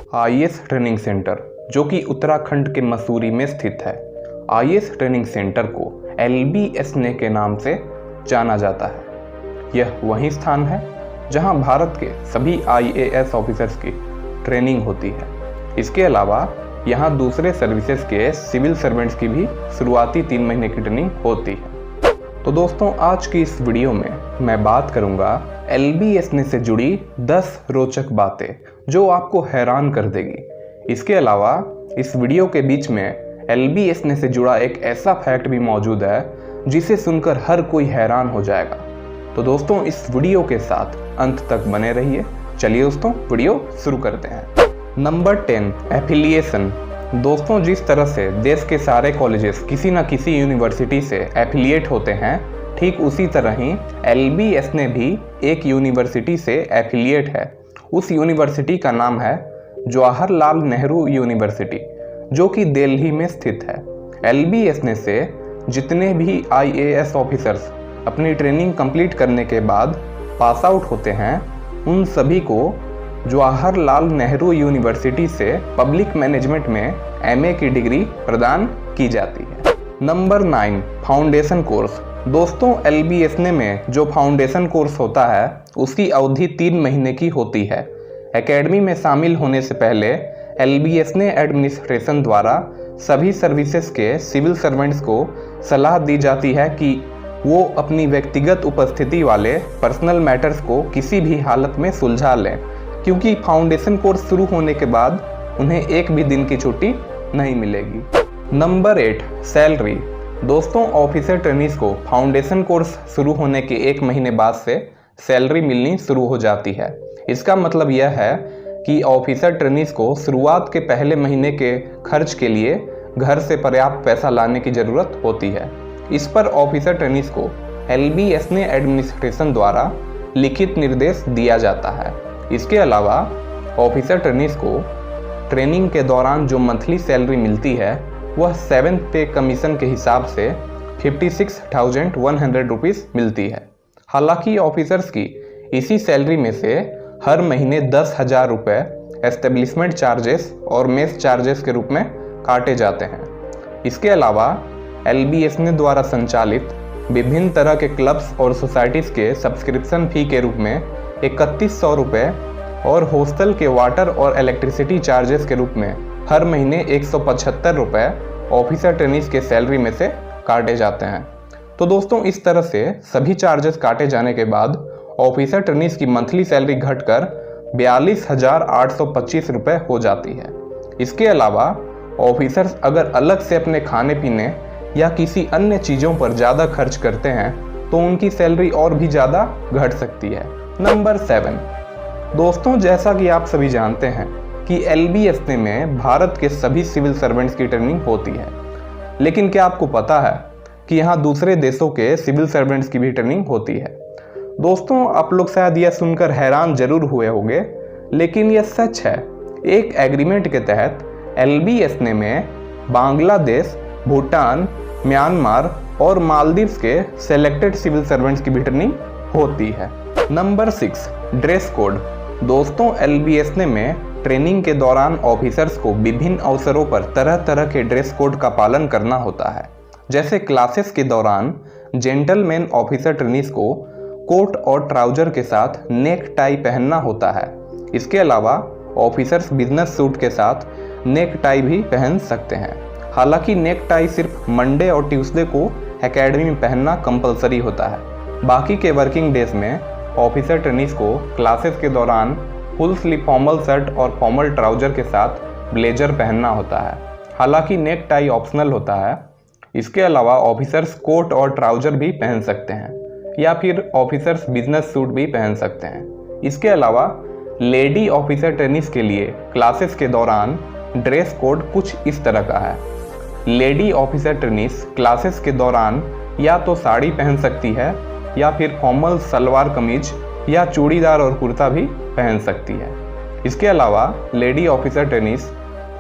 IAS training centre जो कि उत्तराखंड के मसूरी में स्थित है। आईएएस ट्रेनिंग सेंटर को LBSNA के नाम से जाना जाता है। यह वही स्थान है जहां भारत के सभी IAS ऑफिसर्स की ट्रेनिंग होती है। इसके अलावा यहां दूसरे सर्विसेज के सिविल सर्वेंट्स की भी शुरुआती 3 महीने की ट्रेनिंग होती है। तो दोस्तों, आज की इस वीडियो में मैं बात करूंगा LBSNA से जुड़ी 10 रोचक बातें जो आपको हैरान कर देगी। इसके अलावा इस वीडियो के बीच में LBSNA से जुड़ा एक ऐसा फैक्ट भी मौजूद है जिसे सुनकर हर कोई हैरान हो जाएगा। तो दोस्तों, इस वीडियो के साथ अंत तक बने रहिए। चलिए दोस्तों, वीडियो शुरू करते हैं। Number 10, affiliation. दोस्तों, जिस तरह से देश के सारे कॉलेजेस किसी न किसी यूनिवर्सिटी से एफिलिएट होते हैं, ठीक उसी तरह ही LBSNA भी एक यूनिवर्सिटी से एफिलिएट है। उस यूनिवर्सिटी का नाम है जवाहरलाल नेहरू यूनिवर्सिटी, जो कि दिल्ली में स्थित है। LBSNA से जितने भी IAS ऑफिसर्स अपनी ट्रेनिंग कंप्लीट करने के बाद पास आउट होते हैं, उन सभी को जवाहरलाल नेहरू यूनिवर्सिटी से पब्लिक मैनेजमेंट में MA की डिग्री प्रदान की जाती है। Number 9, foundation course. दोस्तों, LBSNA में जो फाउंडेशन कोर्स होता है उसकी अवधि 3 महीने की होती है। एकेडमी में शामिल होने से पहले LBSNA एडमिनिस्ट्रेशन द्वारा सभी सर्विसेज के सिविल सर्वेंट्स को सलाह दी जाती है कि वो अपनी व्यक्तिगत उपस्थिति वाले पर्सनल मैटर्स को किसी भी हालत में सुलझा लें, क्योंकि फाउंडेशन कोर्स शुरू होने के बाद उन्हें एक भी दिन की छुट्टी नहीं मिलेगी। Number 8, salary. दोस्तों, ऑफिसर ट्रेनीज को फाउंडेशन कोर्स शुरू होने के 1 महीने बाद से सैलरी मिलनी शुरू हो जाती है। इसका मतलब यह है कि ऑफिसर ट्रेनीज को शुरुआत के पहले महीने के खर्च के लिए घर से पर्याप्त पैसा लाने की ज़रूरत होती है। इस पर ऑफिसर ट्रेनीज को LBSNA एडमिनिस्ट्रेशन द्वारा लिखित निर्देश दिया जाता है। इसके अलावा ऑफिसर ट्रेनीज को ट्रेनिंग के दौरान जो मंथली सैलरी मिलती है वह 7th पे कमीशन के हिसाब से 56,100 रुपीज़ मिलती है। हालांकि ऑफिसर्स की इसी सैलरी में से हर महीने 10,000 रुपये एस्टेब्लिशमेंट चार्जेस और मेस चार्जेस के रूप में काटे जाते हैं। इसके अलावा LBSNA द्वारा संचालित विभिन्न तरह के क्लब्स और सोसाइटीज़ के सब्सक्रिप्शन फी के रूप में 3100 रुपये और हॉस्टल के वाटर और इलेक्ट्रिसिटी चार्जेस के रूप में हर महीने 175 रुपये ऑफिसर ट्रेनीज के सैलरी में से काटे जाते हैं। तो दोस्तों, इस तरह से सभी चार्जेस काटे जाने के बाद ऑफिसर ट्रेनीज की मंथली सैलरी घटकर 42,825 रुपये हो जाती है। इसके अलावा ऑफिसर्स अगर अलग से अपने खाने पीने या किसी अन्य चीज़ों पर ज़्यादा खर्च करते हैं तो उनकी सैलरी और भी ज़्यादा घट सकती है। नंबर 7, दोस्तों, जैसा कि आप सभी जानते हैं कि LBSNA में भारत के सभी सिविल सर्वेंट्स की ट्रेनिंग होती है, लेकिन क्या आपको पता है कि यहाँ दूसरे देशों के सिविल सर्वेंट्स की भी ट्रेनिंग होती है? दोस्तों, आप लोग शायद यह सुनकर हैरान जरूर हुए होंगे, लेकिन यह सच है। एक एग्रीमेंट के तहत LBSNA में बांग्लादेश, भूटान, म्यांमार और मालदीव्स के सेलेक्टेड सिविल सर्वेंट्स की भी ट्रेनिंग होती है। Number 6, dress code. दोस्तों, LBSNA में ट्रेनिंग के दौरान ऑफिसर्स को विभिन्न अवसरों पर तरह तरह के ड्रेस कोड का पालन करना होता है। जैसे क्लासेस के दौरान जेंटलमैन ऑफिसर ट्रेनीज को कोट और ट्राउजर के साथ नेक टाई पहनना होता है। इसके अलावा ऑफिसर्स बिजनेस सूट के साथ नेक टाई भी पहन सकते हैं। हालांकि नेक टाई सिर्फ मंडे और ट्यूसडे को एकेडमी में पहनना कंपलसरी होता है। बाकी के वर्किंग डेज में ऑफिसर ट्रेनीज को क्लासेस के दौरान फुल स्लीव फॉर्मल शर्ट और फॉर्मल ट्राउजर के साथ ब्लेजर पहनना होता है। हालांकि नेक टाई ऑप्शनल होता है। इसके अलावा ऑफिसर्स कोट और ट्राउजर भी पहन सकते हैं या फिर ऑफिसर्स बिजनेस सूट भी पहन सकते हैं। इसके अलावा लेडी ऑफिसर ट्रेनीज के लिए क्लासेस के दौरान ड्रेस कोड कुछ इस तरह का है। लेडी ऑफिसर ट्रेनीज क्लासेस के दौरान या तो साड़ी पहन सकती है या फिर फॉर्मल सलवार कमीज या चूड़ीदार और कुर्ता भी पहन सकती है। इसके अलावा lady officer trainees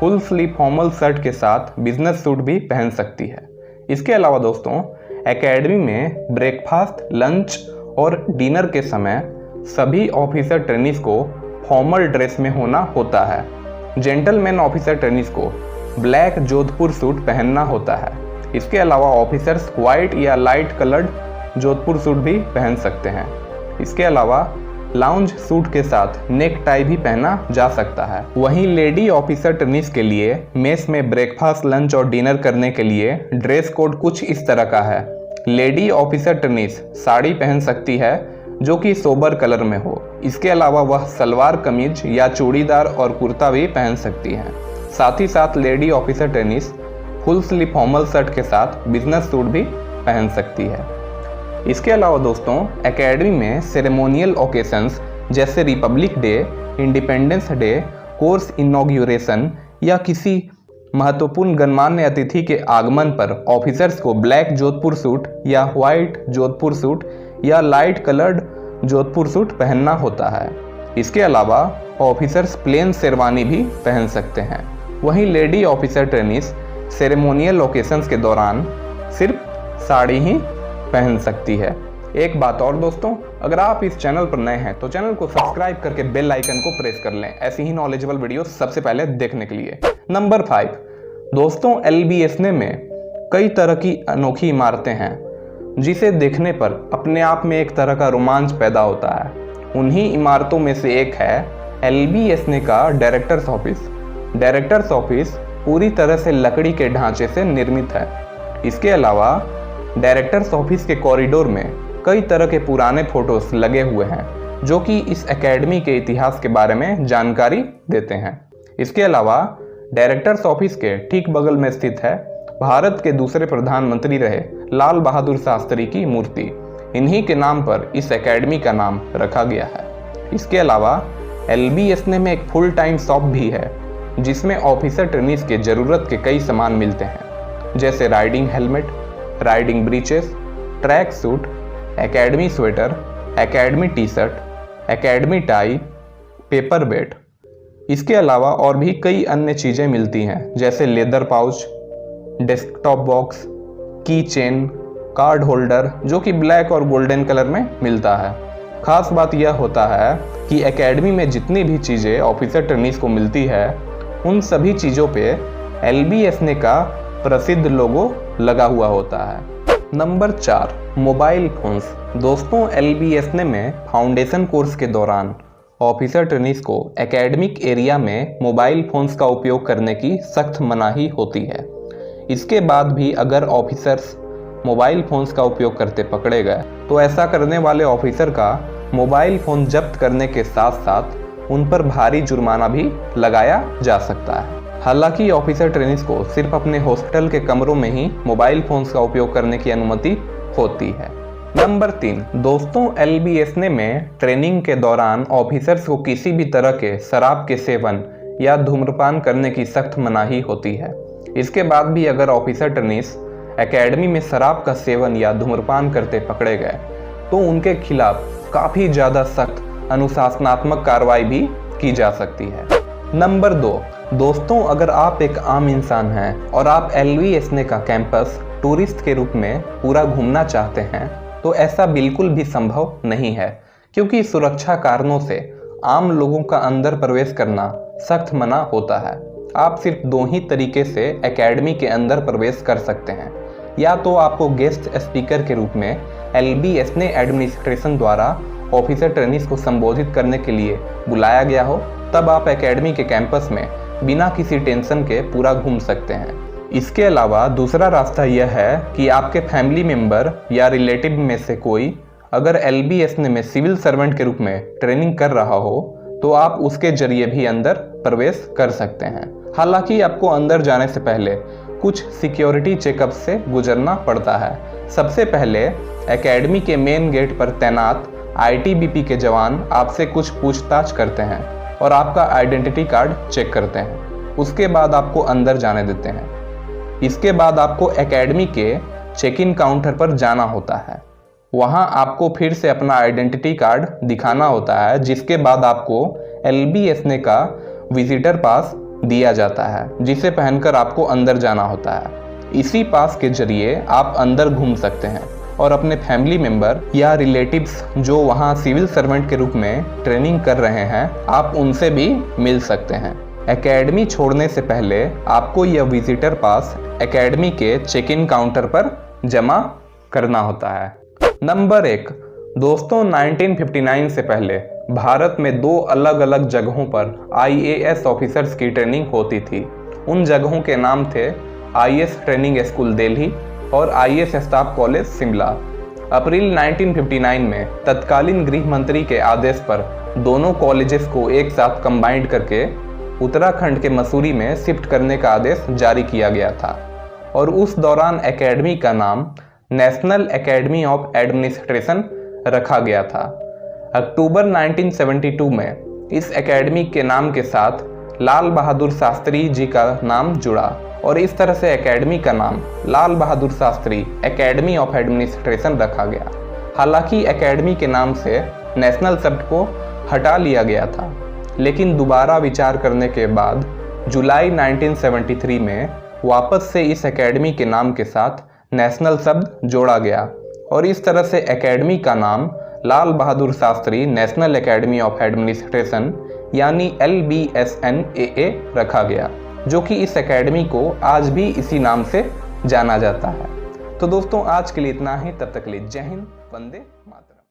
full sleeve formal shirt के साथ बिजनेस सूट भी पहन सकती है। इसके अलावा दोस्तों, एकेडमी में ब्रेकफास्ट, लंच और डिनर के समय सभी ऑफिसर ट्रेनीज को फॉर्मल ड्रेस में होना होता है। जेंटलमैन ऑफिसर ट्रेनीज को ब्लैक जोधपुर सूट पहनना होता है। इसके अलावा ऑफिसर्स व्हाइट या लाइट कलर्ड जोधपुर सूट भी पहन सकते हैं। इसके अलावा लाउंज सूट के साथ नेक टाई भी पहना जा सकता है। वहीं लेडी ऑफिसर ट्रेनीज के लिए मेस में ब्रेकफास्ट, लंच और डिनर करने के लिए ड्रेस कोड कुछ इस तरह का है। लेडी ऑफिसर ट्रेनीज साड़ी पहन सकती है जो कि सोबर कलर में हो। इसके अलावा वह सलवार कमीज या चूड़ीदार और कुर्ता भी पहन सकती हैं। साथ ही साथ lady officer trainees full sleeve formal shirt के साथ बिजनेस सूट भी पहन सकती है। इसके अलावा दोस्तों, एकेडमी में सेरेमोनियल ओकेशंस जैसे Republic day, independence day, course inauguration या किसी महत्वपूर्ण गणमान्य अतिथि के आगमन पर ऑफिसर्स को ब्लैक जोधपुर सूट या व्हाइट जोधपुर सूट या लाइट कलर्ड जोधपुर सूट पहनना होता है। इसके अलावा ऑफिसर्स प्लेन शेरवानी भी पहन सकते हैं। वहीं lady officer trainees ceremonial occasions के दौरान सिर्फ साड़ी ही पहन सकती है। एक बात और दोस्तों, अगर आप इस चैनल पर नए हैं तो चैनल को सब्सक्राइब करके बेल आइकन को प्रेस कर लें ऐसी ही नॉलेजेबल वीडियो सबसे पहले देखने के लिए। नंबर 5 दोस्तों, LBSNA में कई तरह की अनोखी इमारतें हैं जिसे देखने पर अपने आप में एक तरह का रोमांच पैदा होता है। उन्हीं इमारतों में से एक है LBSNA का डायरेक्टर्स ऑफिस। डायरेक्टर्स ऑफिस पूरी तरह से लकड़ी के ढांचे से निर्मित है। इसके अलावा डायरेक्टर्स ऑफिस के कॉरिडोर में कई तरह के पुराने फोटोज लगे हुए हैं जो कि इस एकेडमी के इतिहास के बारे में जानकारी देते हैं। इसके अलावा डायरेक्टर्स ऑफिस के ठीक बगल में स्थित है भारत के दूसरे प्रधानमंत्री रहे लाल बहादुर शास्त्री की मूर्ति। इन्हीं के नाम पर इस एकेडमी का नाम रखा गया है। इसके अलावा LBSNA में एक फुल टाइम शॉप भी है जिसमें ऑफिसर ट्रेनीज के जरूरत के कई सामान मिलते हैं जैसे riding helmet, riding breeches, track suit, academy sweater, academy T shirt, academy tie, paper weight. इसके अलावा और भी कई अन्य चीज़ें मिलती हैं जैसे लेदर पाउच, डेस्कटॉप बॉक्स, की चेन, कार्ड होल्डर जो कि ब्लैक और गोल्डन कलर में मिलता है। खास बात यह होता है कि एकेडमी में जितनी भी चीज़ें ऑफिसर ट्रेनीज को मिलती है उन सभी चीज़ों पे LBSNA का प्रसिद्ध लोगो लगा हुआ होता है। Number 4 mobile phones. दोस्तों, LBSNA में फाउंडेशन कोर्स के दौरान ऑफिसर ट्रेनीज को एकेडमिक एरिया में मोबाइल फोन्स का उपयोग करने की सख्त मनाही होती है। इसके बाद भी अगर ऑफिसर्स मोबाइल फोन्स का उपयोग करते पकड़े गए तो ऐसा करने वाले ऑफिसर का मोबाइल फ़ोन जब्त करने के साथ साथ उन पर भारी जुर्माना भी लगाया जा सकता है। हालांकि ऑफिसर ट्रेनीज को सिर्फ अपने हॉस्पिटल के कमरों में ही मोबाइल फोन्स का उपयोग करने की अनुमति होती है। नंबर 3 दोस्तों, LBSNA में ट्रेनिंग के दौरान ऑफिसर्स को किसी भी तरह के शराब के सेवन या धूम्रपान करने की सख्त मनाही होती है। इसके बाद भी अगर ऑफिसर ट्रेनीज एकेडमी में शराब का सेवन या धूम्रपान करते पकड़े गए तो उनके खिलाफ काफ़ी ज़्यादा सख्त अनुशासनात्मक कार्रवाई भी की जा सकती है। नंबर 2 दोस्तों, अगर आप एक आम इंसान हैं और आप LBSNA का कैंपस टूरिस्ट के रूप में पूरा घूमना चाहते हैं तो ऐसा बिल्कुल भी संभव नहीं है क्योंकि सुरक्षा कारणों से आम लोगों का अंदर प्रवेश करना सख्त मना होता है। आप सिर्फ 2 ही तरीके से एकेडमी के अंदर प्रवेश कर सकते हैं, या तो आपको गेस्ट स्पीकर के रूप में LBSNA एडमिनिस्ट्रेशन द्वारा ऑफिसर ट्रेनीज को संबोधित करने के लिए बुलाया गया हो, तब आप एकेडमी के कैंपस में बिना किसी टेंशन के पूरा घूम सकते हैं। इसके अलावा दूसरा रास्ता यह है कि आपके फैमिली मेंबर या रिलेटिव में से कोई अगर LBSNA में सिविल सर्वेंट के रूप में ट्रेनिंग कर रहा हो तो आप उसके जरिए भी अंदर प्रवेश कर सकते हैं। हालांकि आपको अंदर जाने से पहले कुछ सिक्योरिटी चेकअप से गुजरना पड़ता है। सबसे पहले एकेडमी के मेन गेट पर तैनात ITBP के जवान आपसे कुछ पूछताछ करते हैं और आपका आइडेंटिटी कार्ड चेक करते हैं। उसके बाद आपको अंदर जाने देते हैं। इसके बाद आपको एकेडमी के चेक इन काउंटर पर जाना होता है। वहां आपको फिर से अपना आइडेंटिटी कार्ड दिखाना होता है, जिसके बाद आपको LBSNA का विजिटर पास दिया जाता है जिसे पहनकर आपको अंदर जाना होता है। इसी पास के जरिए आप अंदर घूम सकते हैं और अपने फैमिली मेंबर या रिलेटिव्स जो वहां सिविल सर्वेंट के रूप में ट्रेनिंग कर रहे हैं आप उनसे भी मिल सकते हैं। एकेडमी छोड़ने से पहले आपको यह विजिटर पास एकेडमी के चेक इन काउंटर पर जमा करना होता है। नंबर 1, दोस्तों 1959 से पहले भारत में 2 अलग अलग जगहों पर IAS ऑफिसर्स की ट्रेनिंग होती थी। उन जगहों के नाम थे IAS ट्रेनिंग स्कूल दिल्ली और IAS स्टाफ कॉलेज शिमला। अप्रैल 1959 में तत्कालीन गृह मंत्री के आदेश पर दोनों कॉलेजेस को एक साथ कंबाइंड करके उत्तराखंड के मसूरी में शिफ्ट करने का आदेश जारी किया गया था और उस दौरान एकेडमी का नाम नेशनल एकेडमी ऑफ एडमिनिस्ट्रेशन रखा गया था। अक्टूबर 1972 में इस एकेडमी के नाम के साथ लाल बहादुर शास्त्री जी का नाम जुड़ा और इस तरह से एकेडमी का नाम Lal Bahadur Shastri academy of administration रखा गया। हालांकि एकेडमी के नाम से नेशनल शब्द को हटा लिया गया था, लेकिन दोबारा विचार करने के बाद जुलाई 1973 में वापस से इस एकेडमी के नाम के साथ नेशनल शब्द जोड़ा गया और इस तरह से एकेडमी का नाम Lal Bahadur Shastri national academy of administration यानी LBSNAA रखा गया, जो कि इस एकेडमी को आज भी इसी नाम से जाना जाता है। तो दोस्तों आज के लिए इतना ही, तब तक के लिए जय हिंद, वंदे मातरम।